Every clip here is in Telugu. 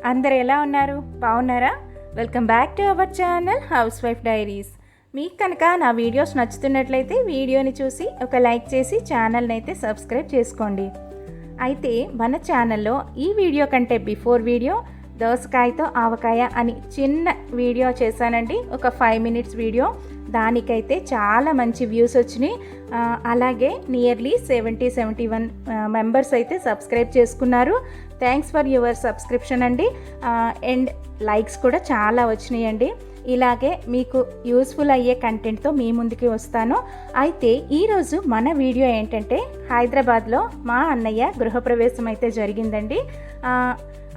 అందరు ఎలా ఉన్నారు? బాగున్నారా? Welcome back to our channel house wife diaries. మీకు కనుక నా వీడియోస్ నచ్చుతున్నట్లయితే వీడియోని చూసి ఒక లైక్ చేసి ఛానల్ని అయితే సబ్స్క్రైబ్ చేసుకోండి. అయితే మన ఛానల్లో ఈ వీడియో కంటే బిఫోర్ వీడియో దోసకాయతో ఆవకాయ అని చిన్న వీడియో చేశానండి, ఒక 5 మినిట్స్ వీడియో. దానికైతే చాలా మంచి వ్యూస్ వచ్చినాయి. అలాగే నియర్లీ 71 మెంబర్స్ అయితే సబ్స్క్రైబ్ చేసుకున్నారు. థ్యాంక్స్ ఫర్ యువర్ సబ్స్క్రిప్షన్ అండి. అండ్ లైక్స్ కూడా చాలా వచ్చినాయండి. ఇలాగే మీకు యూస్ఫుల్ అయ్యే కంటెంట్తో మీ ముందుకి వస్తాను. అయితే ఈరోజు మన వీడియో ఏంటంటే, హైదరాబాద్లో మా అన్నయ్య గృహప్రవేశం అయితే జరిగిందండి.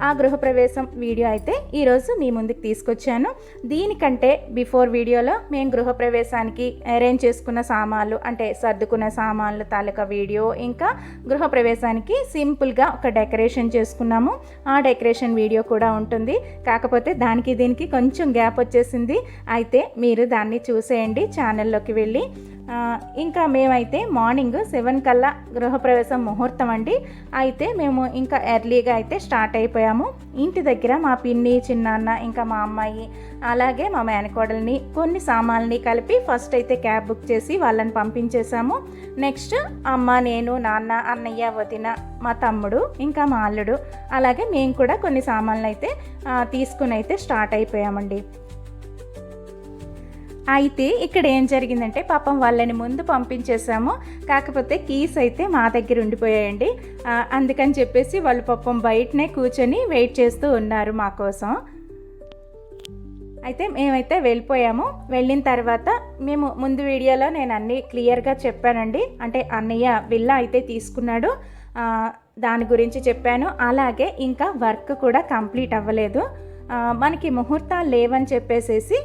ఆ గృహప్రవేశం వీడియో అయితే ఈరోజు మీ ముందుకు తీసుకొచ్చాను. దీనికంటే బిఫోర్ వీడియోలో మేము గృహప్రవేశానికి అరేంజ్ చేసుకున్న సామాన్లు, అంటే సర్దుకున్న సామాన్లు తాలూకా వీడియో, ఇంకా గృహప్రవేశానికి సింపుల్గా ఒక డెకరేషన్ చేసుకున్నాము, ఆ డెకరేషన్ వీడియో కూడా ఉంటుంది. కాకపోతే దానికి దీనికి కొంచెం గ్యాప్ వచ్చేసింది. అయితే మీరు దాన్ని చూసేయండి ఛానల్లోకి వెళ్ళి. ఇంకా మేమైతే మార్నింగ్ 7 కల్లా గృహప్రవేశం ముహూర్తం అండి. అయితే మేము ఇంకా ఎర్లీగా అయితే స్టార్ట్ అయిపోయాము. ఇంటి దగ్గర మా పిన్ని, చిన్నాన్న, ఇంకా మా అమ్మాయి, అలాగే మా మేనకోడల్ని, కొన్ని సామాన్లని కలిపి ఫస్ట్ అయితే క్యాబ్ బుక్ చేసి వాళ్ళని పంపించేశాము. నెక్స్ట్ అమ్మ, నేను, నాన్న, అన్నయ్య, వదిన, మా తమ్ముడు, ఇంకా మా అల్లుడు, అలాగే మేము కూడా కొన్ని సామాన్లు అయితే తీసుకుని అయితే స్టార్ట్ అయిపోయామండి. అయితే ఇక్కడ ఏం జరిగిందంటే, పాపం వాళ్ళని ముందు పంపించేసాము, కాకపోతే కీస్ అయితే మా దగ్గర ఉండిపోయాయండి. అందుకని చెప్పేసి వాళ్ళు పాపం బయటనే కూర్చొని వెయిట్ చేస్తూ ఉన్నారు మా కోసం. అయితే మేమైతే వెళ్ళిపోయాము. వెళ్ళిన తర్వాత మేము ముందు వీడియోలో నేను అన్నీ క్లియర్గా చెప్పానండి. అంటే అన్నయ్య విల్లా అయితే తీసుకున్నాడు, దాని గురించి చెప్పాను. అలాగే ఇంకా వర్క్ కూడా కంప్లీట్ అవ్వలేదు. మనకి ముహూర్తాలు లేవని చెప్పేసేసి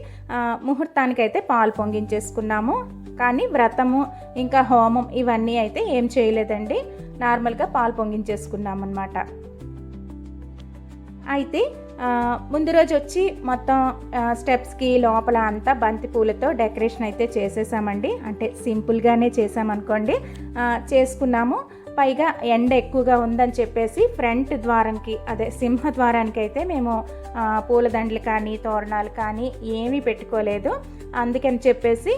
ముహూర్తానికైతే పాలు పొంగించేసుకున్నాము. కానీ వ్రతము ఇంకా హోమం ఇవన్నీ అయితే ఏం చేయలేదండి, నార్మల్గా పాలు పొంగించేసుకున్నాం అన్నమాట. అయితే ముందు రోజు వచ్చి మొత్తం స్టెప్స్కి లోపల అంతా బంతి పూలతో డెకరేషన్ అయితే చేసేసామండి. అంటే సింపుల్గానే చేసామనుకోండి, చేసుకున్నాము. పైగా ఎండ ఎక్కువగా ఉందని చెప్పేసి ఫ్రంట్ ద్వారంకి, అదే సింహద్వారానికి అయితే మేము పూలదండలు కానీ తోరణాలు కానీ ఏమీ పెట్టుకోలేదు. అందుకని చెప్పేసి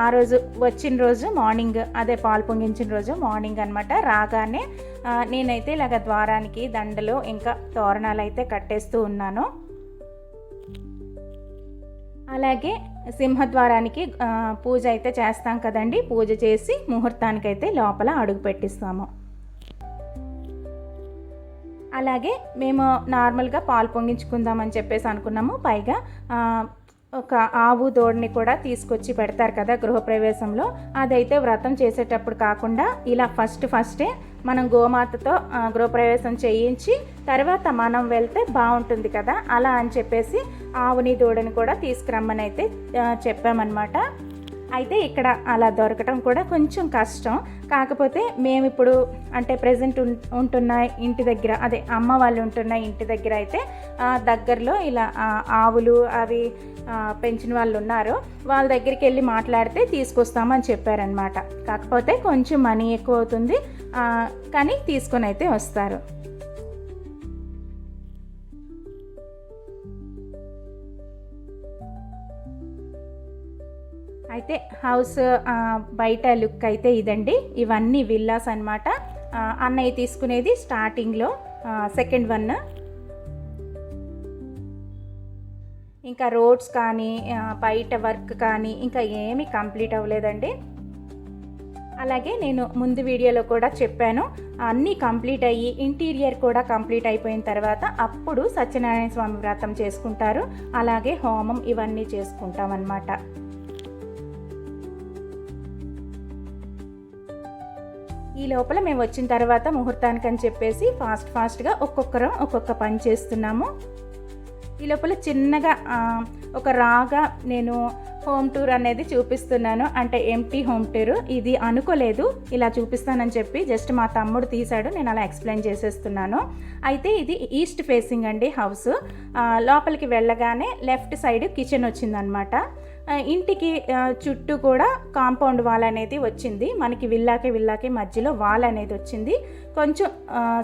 ఆ రోజు వచ్చిన రోజు మార్నింగ్, అదే పాలు పొంగించిన రోజు మార్నింగ్ అనమాట, రాగానే నేనైతే ఇలాగ ద్వారానికి దండలు ఇంకా తోరణాలు అయితే కట్టేస్తూ ఉన్నాను. అలాగే సింహద్వారానికి పూజ అయితే చేస్తాం కదండి, పూజ చేసి ముహూర్తానికైతే లోపల అడుగు పెట్టిస్తాము. అలాగే మేము నార్మల్గా పాలు పొంగించుకుందామని చెప్పేసి అనుకున్నాము. పైగా ఒక ఆవు దూడని కూడా తీసుకొచ్చి పెడతారు కదా గృహప్రవేశంలో, అదైతే వ్రతం చేసేటప్పుడు కాకుండా ఇలా ఫస్టే మనం గోమాతతో గృహప్రవేశం చేయించి తర్వాత మనం వెళ్తే బాగుంటుంది కదా, అలా అని చెప్పేసి ఆవుని దూడని కూడా తీసుకురమ్మని అయితే చెప్పామన్నమాట. అయితే ఇక్కడ అలా దొరకటం కూడా కొంచెం కష్టం. కాకపోతే మేము ఇప్పుడు అంటే ప్రజెంట్ ఉంటున్న ఇంటి దగ్గర, అదే అమ్మ వాళ్ళు ఉంటున్న ఇంటి దగ్గర అయితే దగ్గరలో ఇలా ఆవులు అవి పెంచిన వాళ్ళు ఉన్నారు, వాళ్ళ దగ్గరికి వెళ్ళి మాట్లాడితే తీసుకొస్తామని చెప్పారనమాట. కాకపోతే కొంచెం మనీ ఎక్కువ అవుతుంది, కానీ తీసుకొని అయితే వస్తారు. అయితే హౌస్ బయట లుక్ అయితే ఇదండి. ఇవన్నీ విల్లాస్ అన్నమాట. అన్నయ్య తీసుకునేది స్టార్టింగ్లో సెకండ్ వన్. ఇంకా రోడ్స్ కానీ బయట వర్క్ కానీ ఇంకా ఏమీ కంప్లీట్ అవ్వలేదండి. అలాగే నేను ముందు వీడియోలో కూడా చెప్పాను, అన్నీ కంప్లీట్ అయ్యి ఇంటీరియర్ కూడా కంప్లీట్ అయిపోయిన తర్వాత అప్పుడు సత్యనారాయణ స్వామి వ్రతం చేసుకుంటారు, అలాగే హోమం ఇవన్నీ చేసుకుంటామన్నమాట. ఈ లోపల మేము వచ్చిన తర్వాత ముహూర్తానికి అని చెప్పేసి ఫాస్ట్గా ఒక్కొక్కరం ఒక్కొక్క పని చేస్తున్నాము. ఈ లోపల చిన్నగా ఒక రాగా నేను హోమ్ టూర్ అనేది చూపిస్తున్నాను, అంటే ఎంటీ హోమ్ టూర్. ఇది అనుకోలేదు ఇలా చూపిస్తానని చెప్పి, జస్ట్ మా తమ్ముడు తీశాడు, నేను అలా ఎక్స్ప్లెయిన్ చేసేస్తున్నాను. అయితే ఇది ఈస్ట్ ఫేసింగ్ అండి హౌస్. లోపలికి వెళ్ళగానే లెఫ్ట్ సైడ్ కిచెన్ వచ్చిందనమాట. ఇంటికి చుట్టూ కూడా కాంపౌండ్ వాల్ అనేది వచ్చింది. మనకి విల్లాకి మధ్యలో వాల్ అనేది వచ్చింది. కొంచెం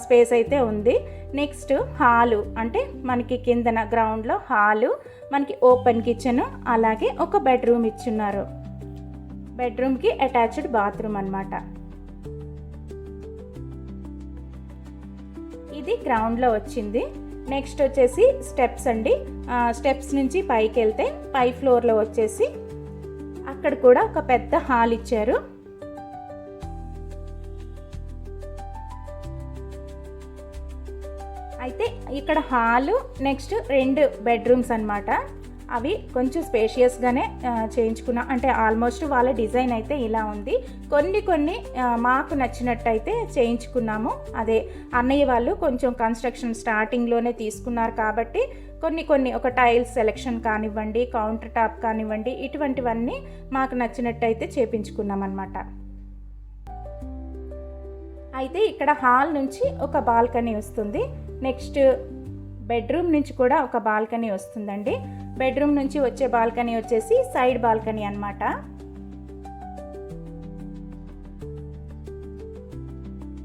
స్పేస్ అయితే ఉంది. నెక్స్ట్ హాలు, అంటే మనకి కిందన గ్రౌండ్లో హాలు, మనకి ఓపెన్ కిచెన్, అలాగే ఒక బెడ్రూమ్ ఇచ్చున్నారు. బెడ్రూమ్కి అటాచ్డ్ బాత్రూమ్ అన్నమాట. ఇది గ్రౌండ్లో వచ్చింది. నెక్స్ట్ వచ్చేసి స్టెప్స్ అండి. స్టెప్స్ నుంచి పైకి వెళ్తే పై ఫ్లోర్లో వచ్చేసి అక్కడ కూడా ఒక పెద్ద హాల్ ఇచ్చారు. అయితే ఇక్కడ హాలు, నెక్స్ట్ 2 బెడ్రూమ్స్ అన్నమాట. అవి కొంచెం స్పేషియస్గానే చేయించుకున్నా, అంటే ఆల్మోస్ట్ వాళ్ళ డిజైన్ అయితే ఇలా ఉంది. కొన్ని మాకు నచ్చినట్టు అయితే చేయించుకున్నాము. అదే అన్నయ్య వాళ్ళు కొంచెం కన్స్ట్రక్షన్ స్టార్టింగ్లోనే తీసుకున్నారు కాబట్టి కొన్ని ఒక టైల్స్ సెలెక్షన్ కానివ్వండి, కౌంటర్ టాప్ కానివ్వండి, ఇటువంటివన్నీ మాకు నచ్చినట్టు అయితే చేయించుకున్నాం అన్నమాట. అయితే ఇక్కడ హాల్ నుంచి ఒక బాల్కనీ వస్తుంది. నెక్స్ట్ బెడ్రూమ్ నుంచి కూడా ఒక బాల్కనీ వస్తుందండి. బెడ్రూమ్ నుంచి వచ్చే బాల్కనీ వచ్చేసి సైడ్ బాల్కనీ అన్నమాట.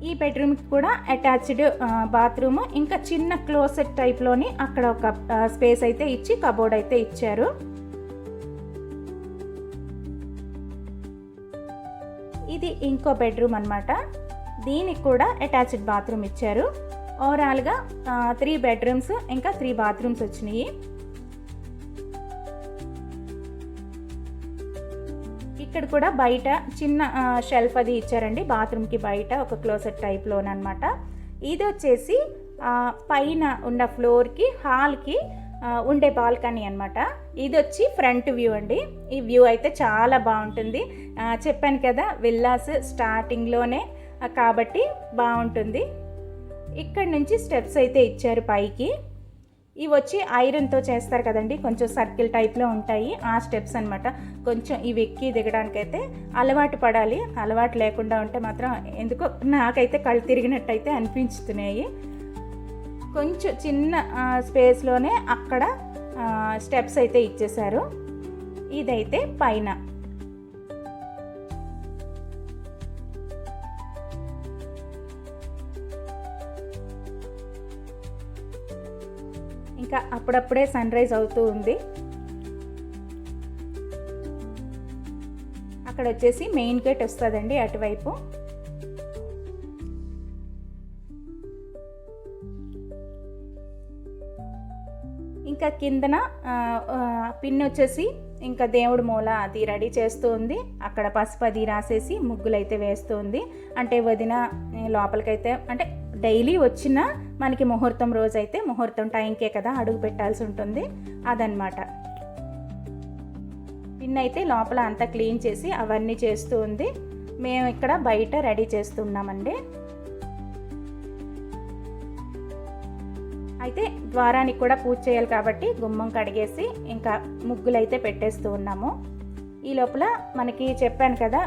ఈ బెడ్రూమ్కి కూడా అటాచ్డ్ బాత్రూమ్, ఇంకా చిన్న క్లోసెట్ టైప్లోని అక్కడ ఒక స్పేస్ అయితే ఇచ్చి కబోర్డ్ అయితే ఇచ్చారు. ఇది ఇంకో బెడ్రూమ్ అన్నమాట. దీనికి కూడా అటాచ్డ్ బాత్రూమ్ ఇచ్చారు. ఓవరాల్గా 3 బెడ్రూమ్స్ ఇంకా 3 బాత్రూమ్స్ వచ్చినాయి. ఇక్కడ కూడా బయట చిన్న షెల్ఫ్ అది ఇచ్చారండి బాత్రూమ్కి బయట, ఒక క్లోసెట్ టైప్లోనమాట. ఇది వచ్చేసి పైన ఉన్న ఫ్లోర్కి హాల్కి ఉండే బాల్కనీ అనమాట. ఇది వచ్చి ఫ్రంట్ వ్యూ అండి. ఈ వ్యూ అయితే చాలా బాగుంటుంది. చెప్పాను కదా విల్లాస్ స్టార్టింగ్లోనే కాబట్టి బాగుంటుంది. ఇక్కడ నుంచి స్టెప్స్ అయితే ఇచ్చారు పైకి. ఇవి వచ్చి ఐరన్తో చేస్తారు కదండి, కొంచెం సర్కిల్ టైప్లో ఉంటాయి ఆ స్టెప్స్ అనమాట. కొంచెం ఇవి ఎక్కి దిగడానికైతే అలవాటు పడాలి. అలవాటు లేకుండా ఉంటే మాత్రం ఎందుకో నాకైతే కళ్ళు తిరిగినట్టయితే అనిపించుతున్నాయి. కొంచెం చిన్న స్పేస్లోనే అక్కడ స్టెప్స్ అయితే ఇచ్చేశారు. ఇదైతే పైన. ఇంకా అప్పుడప్పుడే సన్ రైజ్ అవుతూ ఉంది. అక్కడ వచ్చేసి మెయిన్ గేట్ వస్తుందండి అటువైపు. ఇంకా కిందన పిన్ వచ్చేసి ఇంకా దేవుడి మూల అది రెడీ చేస్తూ ఉంది. అక్కడ పసుపు అది రాసేసి ముగ్గులు అయితే వేస్తూ ఉంది. అంటే వదిన లోపలికైతే, అంటే డైలీ వచ్చిన మనకి ముహూర్తం రోజు అయితే ముహూర్తం టైంకే కదా అడుగు పెట్టాల్సి ఉంటుంది, అదనమాట. పిన్ అయితే లోపల అంతా క్లీన్ చేసి అవన్నీ చేస్తూ ఉంది. మేము ఇక్కడ బయట రెడీ చేస్తున్నామండి. అయితే ద్వారానికి కూడా పూజ చేయాలి కాబట్టి గుమ్మం కడిగేసి ఇంకా ముగ్గులు అయితే పెట్టేస్తూ ఉన్నాము. ఈ లోపల మనకి చెప్పాను కదా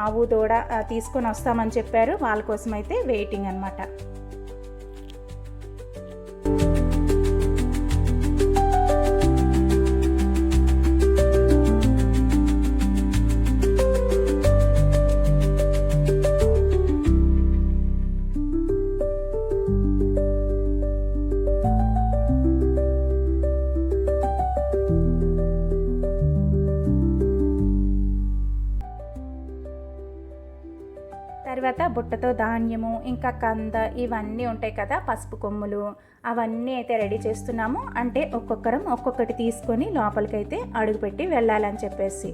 ఆవు దూడ తీసుకొని వస్తామని చెప్పారు, వాళ్ళ కోసం అయితే వెయిటింగ్ అనమాట. తర్వాత బుట్టతో ధాన్యము ఇంకా కంద ఇవన్నీ ఉంటాయి కదా, పసుపు కొమ్ములు అవన్నీ అయితే రెడీ చేస్తున్నాము. అంటే ఒక్కొక్కరం ఒక్కొక్కటి తీసుకొని లోపలికైతే అడుగుపెట్టి వెళ్ళాలని చెప్పేసి.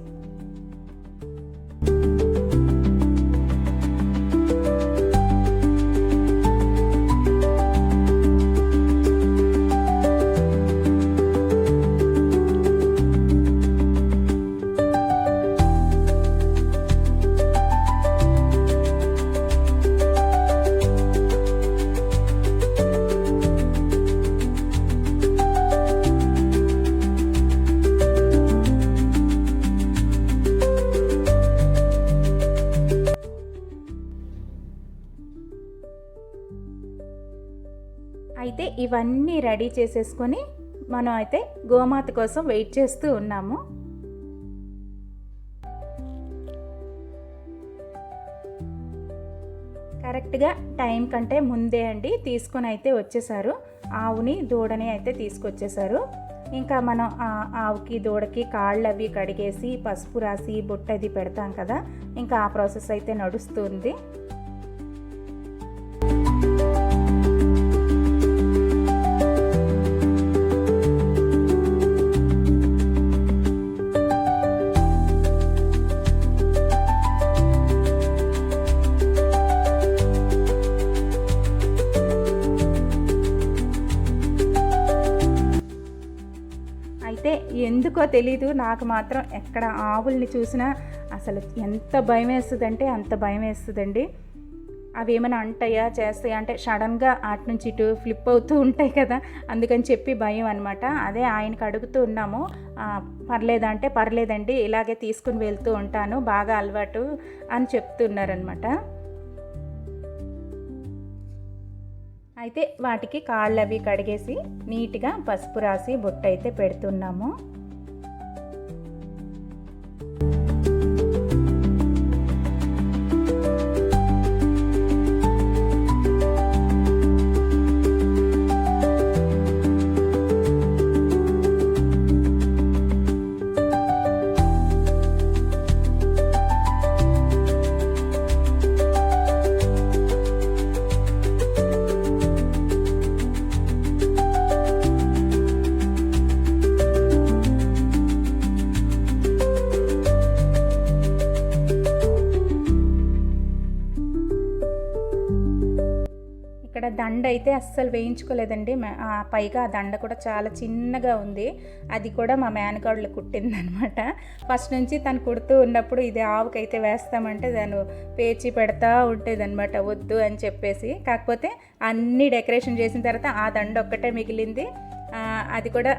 అయితే ఇవన్నీ రెడీ చేసేసుకొని మనం అయితే గోమాత కోసం వెయిట్ చేస్తూ ఉన్నాము. కరెక్ట్గా టైం కంటే ముందే అండి తీసుకొని అయితే వచ్చేసారు. ఆవుని దూడని అయితే తీసుకొచ్చేసారు. ఇంకా మనం ఆవుకి దూడకి కాళ్ళు అవి కడిగేసి పసుపు రాసి బొట్టది పెడతాం కదా, ఇంకా ఆ ప్రాసెస్ అయితే నడుస్తుంది. అయితే ఎందుకో తెలీదు, నాకు మాత్రం ఎక్కడ ఆవుల్ని చూసినా అసలు ఎంత భయం వేస్తుందంటే అంత భయం వేస్తుందండి. అవి ఏమైనా అంటాయా చేస్తాయా అంటే సడన్గా అటు నుంచి ఇటు ఫ్లిప్ అవుతూ ఉంటాయి కదా, అందుకని చెప్పి భయం అనమాట. అదే ఆయనకు అడుగుతూ ఉన్నాము, పర్లేదా అంటే పర్లేదండి, ఇలాగే తీసుకుని వెళ్తూ ఉంటాను, బాగా అలవాటు అని చెప్తున్నారనమాట. అయితే వాటికి కాళ్ళు అవి కడిగేసి నీట్గా పసుపు రాసి బొట్టు అయితే పెడుతున్నాము. ఇక్కడ దండ అయితే అస్సలు వేయించుకోలేదండి. పైగా ఆ దండ కూడా చాలా చిన్నగా ఉంది. అది కూడా మా మేనగాడులు కుట్టిందనమాట. ఫస్ట్ నుంచి తను కుడుతూ ఉన్నప్పుడు ఇది ఆవుకైతే వేస్తామంటే దాన్ని పేచి పెడతా ఉండేదన్నమాట, వద్దు అని చెప్పేసి. కాకపోతే అన్నీ డెకరేషన్ చేసిన తర్వాత ఆ దండ ఒక్కటే మిగిలింది. అది కూడా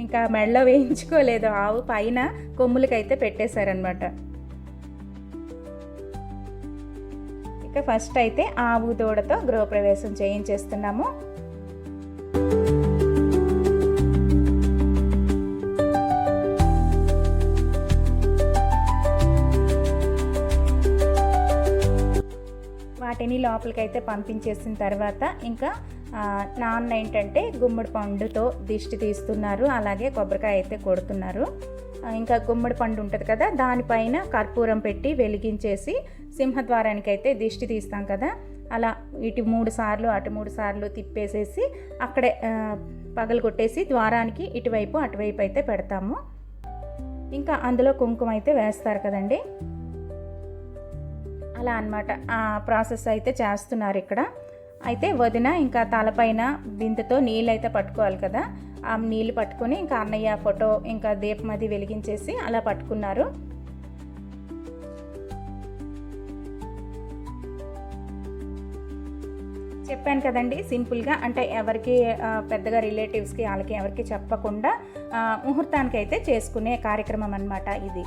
ఇంకా మెడలో వేయించుకోలేదు, ఆవు పైన కొమ్ములకైతే పెట్టేశారనమాట. ఇక ఫస్ట్ అయితే ఆవు దూడతో గృహప్రవేశం చేయించేస్తున్నాము. వాటిని లోపలికైతే పంపించేసిన తర్వాత ఇంకా నాన్న ఏంటంటే గుమ్మడి పండుతో దిష్టి తీస్తున్నారు, అలాగే కొబ్బరికాయ అయితే కొడుతున్నారు. ఇంకా గుమ్మడి పండు ఉంటుంది కదా, దానిపైన కర్పూరం పెట్టి వెలిగించేసి సింహద్వారానికి అయితే దిష్టి తీస్తాం కదా, అలా ఇటు 3 సార్లు అటు 3 సార్లు తిప్పేసేసి అక్కడే పగలు కొట్టేసి ద్వారానికి ఇటువైపు అటువైపు అయితే పెడతాము. ఇంకా అందులో కుంకుమ అయితే వేస్తారు కదండి, అలా అన్నమాట. ఆ ప్రాసెస్ అయితే చేస్తున్నారు ఇక్కడ. అయితే వదిన ఇంకా తలపైన బిందెతో నీళ్ళు అయితే పట్టుకోవాలి కదా, ఆ నీళ్ళు పట్టుకొని ఇంకా అన్నయ్య ఫోటో ఇంకా దీపం అది వెలిగించేసి అలా పట్టుకున్నారు. చెప్పాను కదండి, సింపుల్గా అంటే ఎవరికి పెద్దగా రిలేటివ్స్కి వాళ్ళకి ఎవరికి చెప్పకుండా ముహూర్తానికి అయితే చేసుకునే కార్యక్రమం అన్నమాట ఇది.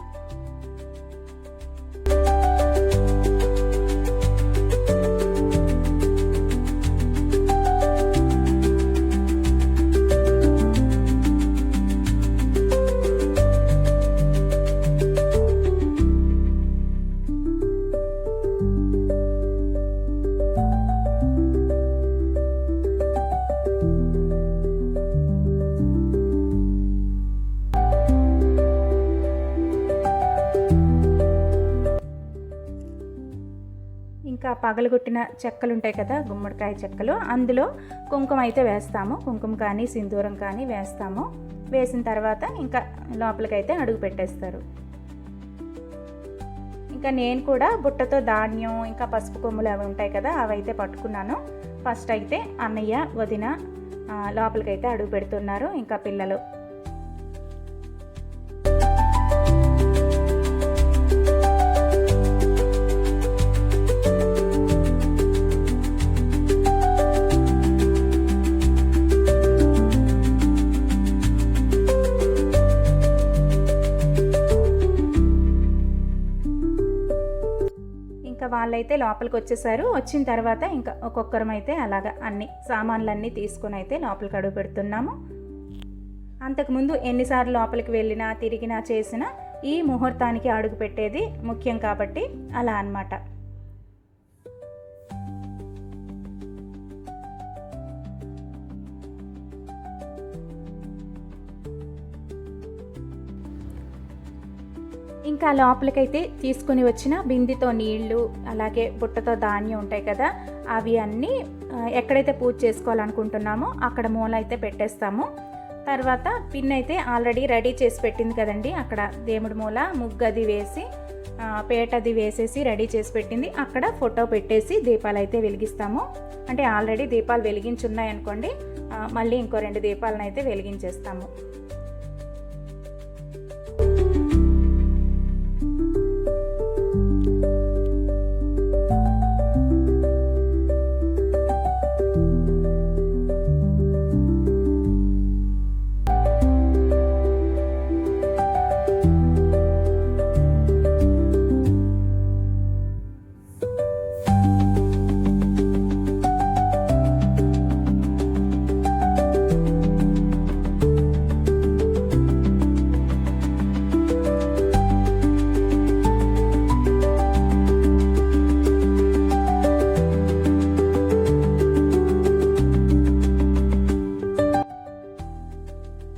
ఇంకా పగలగొట్టిన చెక్కలు ఉంటాయి కదా, గుమ్మడికాయ చెక్కలు, అందులో కుంకుమ అయితే వేస్తాము. కుంకుమ కానీ సింధూరం కానీ వేస్తాము. వేసిన తర్వాత ఇంకా లోపలికైతే అడుగు పెట్టేస్తారు. ఇంకా నేను కూడా బుట్టతో ధాన్యం ఇంకా పసుపు కొమ్ములు అవి ఉంటాయి కదా, అవి అయితే పట్టుకున్నాను. ఫస్ట్ అయితే అన్నయ్య వదిన లోపలికైతే అడుగు పెడుతున్నారు, ఇంకా పిల్లలు. వాళ్ళైతే లోపలికి వచ్చేసారు. వచ్చిన తర్వాత ఇంకా ఒక్కొక్కరం అయితే అలాగా అన్ని సామాన్లన్నీ తీసుకొని అయితే లోపలికి అడుగు పెడుతున్నాము. అంతకుముందు ఎన్నిసార్లు లోపలికి వెళ్ళినా తిరిగినా చేసినా ఈ ముహూర్తానికి అడుగు పెట్టేది ముఖ్యం కాబట్టి అలా అన్నమాట. ఇంకా లోపలికైతే తీసుకుని వచ్చిన బిందెతో నీళ్లు, అలాగే బుట్టతో ధాన్యం ఉంటాయి కదా, అవి అన్నీ ఎక్కడైతే పూజ చేసుకోవాలనుకుంటున్నామో అక్కడ మూల అయితే పెట్టేస్తాము. తర్వాత పిన్ అయితే ఆల్రెడీ రెడీ చేసి పెట్టింది కదండి, అక్కడ దేవుడి మూల ముగ్గది వేసి పేటది వేసేసి రెడీ చేసి పెట్టింది, అక్కడ ఫోటో పెట్టేసి దీపాలు అయితే వెలిగిస్తాము. అంటే ఆల్రెడీ దీపాలు వెలిగించున్నాయనుకోండి, మళ్ళీ ఇంకో 2 దీపాలను అయితే వెలిగించేస్తాము.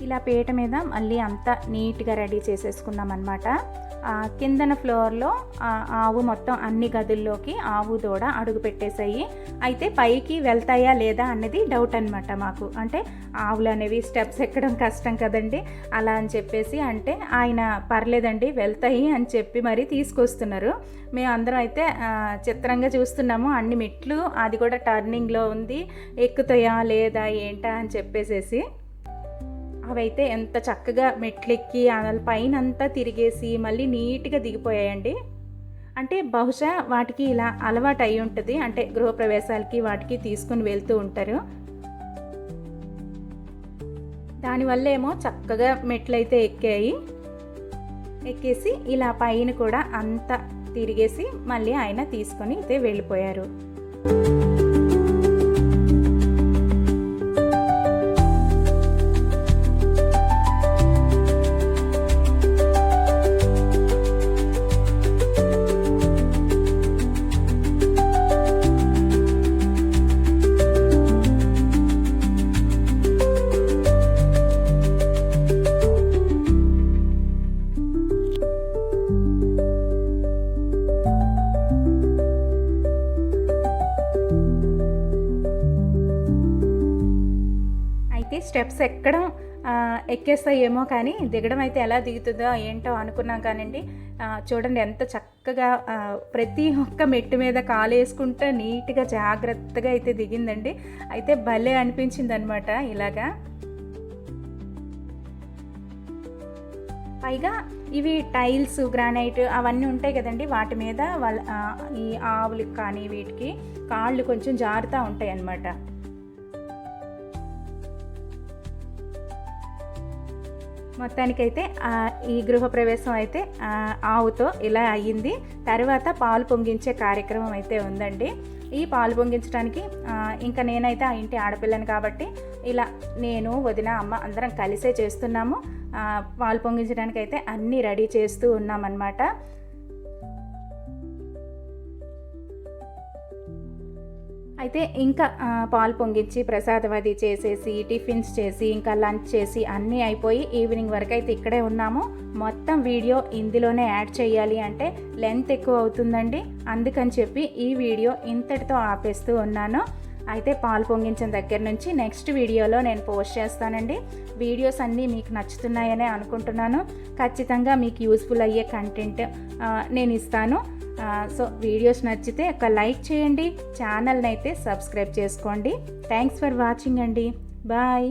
ఇలా పీట మీద మళ్ళీ అంతా నీట్గా రెడీ చేసేసుకున్నాం అనమాట. కిందన ఫ్లోర్లో ఆవు మొత్తం అన్ని గదుల్లోకి ఆవు దూడ అడుగు పెట్టేసాయి. అయితే పైకి వెళ్తాయా లేదా అన్నది డౌట్ అనమాట మాకు. అంటే ఆవులు అనేవి స్టెప్స్ ఎక్కడం కష్టం కదండి, అలా అని చెప్పేసి అంటే ఆయన పర్లేదండి వెళ్తాయి అని చెప్పి మరి తీసుకొస్తున్నారు. మేము అందరం అయితే చిత్రంగా చూస్తున్నాము, అన్ని మెట్లు అది కూడా టర్నింగ్లో ఉంది, ఎక్కుతాయా లేదా ఏంటా అని చెప్పేసేసి. అవైతే ఎంత చక్కగా మెట్లెక్కి పైన అంతా తిరిగేసి మళ్ళీ నీట్గా దిగిపోయాయండి. అంటే బహుశా వాటికి ఇలా అలవాటు అయి ఉంటుంది, అంటే గృహప్రవేశాలకి వాటికి తీసుకుని వెళ్తూ ఉంటారు. దానివల్ల ఏమో చక్కగా మెట్లయితే ఎక్కేసి ఇలా పైన కూడా అంతా తిరిగేసి మళ్ళీ ఆయన తీసుకొని అయితే వెళ్ళిపోయారు. స్టెప్స్ ఎక్కడం ఎక్కేస్తాయేమో కానీ దిగడం అయితే ఎలా దిగుతుందో ఏంటో అనుకున్నాం కానండి. చూడండి ఎంత చక్కగా ప్రతి ఒక్క మెట్టు మీద కాలు వేసుకుంటే నీట్గా జాగ్రత్తగా అయితే దిగిందండి. అయితే భలే అనిపించింది అనమాట ఇలాగా. పైగా ఇవి టైల్స్, గ్రానైట్ అవన్నీ ఉంటాయి కదండి, వాటి మీద ఈ ఆవులకి కానీ వీటికి కాళ్ళు కొంచెం జారుతూ ఉంటాయి అన్నమాట. మొత్తానికైతే ఈ గృహప్రవేశం అయితే ఆవుతో ఇలా అయ్యింది. తర్వాత పాలు పొంగించే కార్యక్రమం అయితే ఉందండి. ఈ పాలు పొంగించడానికి ఇంకా నేనైతే ఆ ఇంటి ఆడపిల్లని కాబట్టి ఇలా నేను, వదిన, అమ్మ అందరం కలిసే చేస్తున్నాము. పాలు పొంగించడానికి అయితే అన్నీ రెడీ చేస్తూ ఉన్నామన్నమాట. అయితే ఇంకా పాలు పొంగించి ప్రసాదవది చేసేసి టిఫిన్స్ చేసి ఇంకా లంచ్ చేసి అన్నీ అయిపోయి ఈవినింగ్ వరకు అయితే ఇక్కడే ఉన్నాము. మొత్తం వీడియో ఇందులోనే యాడ్ చేయాలి అంటే లెంత్ ఎక్కువ అవుతుందండి, అందుకని చెప్పి ఈ వీడియో ఇంతటితో ఆపేస్తూ ఉన్నాను. అయితే పాలు పొంగించిన దగ్గర నుంచి నెక్స్ట్ వీడియోలో నేను పోస్ట్ చేస్తానండి. వీడియోస్ అన్నీ మీకు నచ్చుతున్నాయనే అనుకుంటున్నాను. ఖచ్చితంగా మీకు యూస్ఫుల్ అయ్యే కంటెంట్ నేను ఇస్తాను. సో వీడియోస్ నచ్చితే ఒక లైక్ చేయండి, ఛానల్ని అయితే సబ్స్క్రైబ్ చేసుకోండి. థ్యాంక్స్ ఫర్ వాచింగ్ అండి. బాయ్.